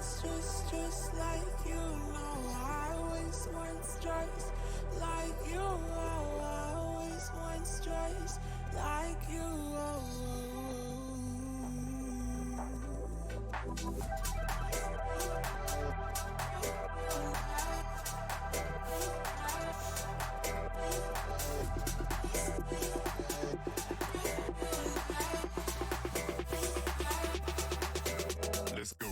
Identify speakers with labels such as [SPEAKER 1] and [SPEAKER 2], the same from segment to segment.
[SPEAKER 1] just like you. No, I always want stripes like you. Oh, I always want stripes like you.
[SPEAKER 2] Let's go.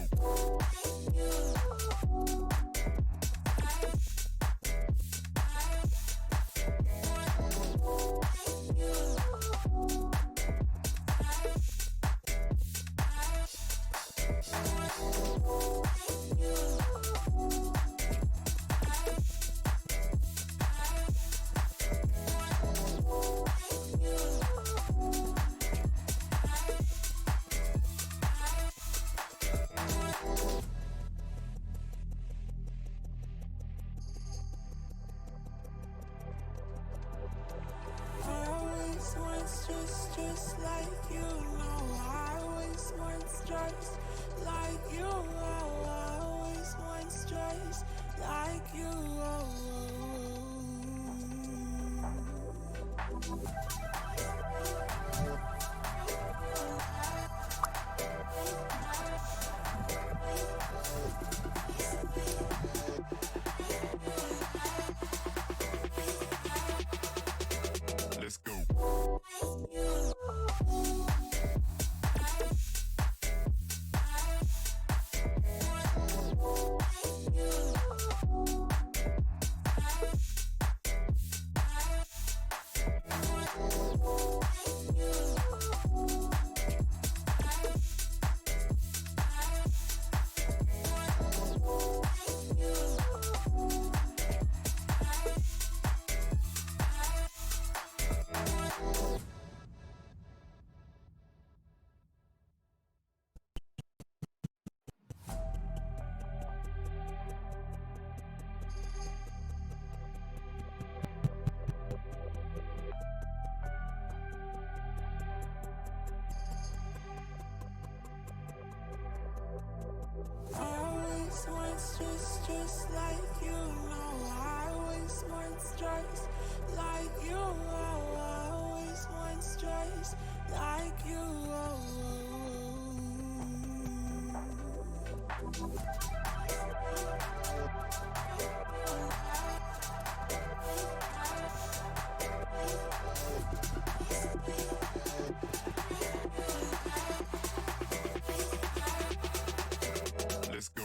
[SPEAKER 2] Just like you. No, I always want stripes like you. Oh, I always want stripes like you. Let's go. Just like you. No, I always want stripes like you. Oh, I always want stripes like you. Let's go.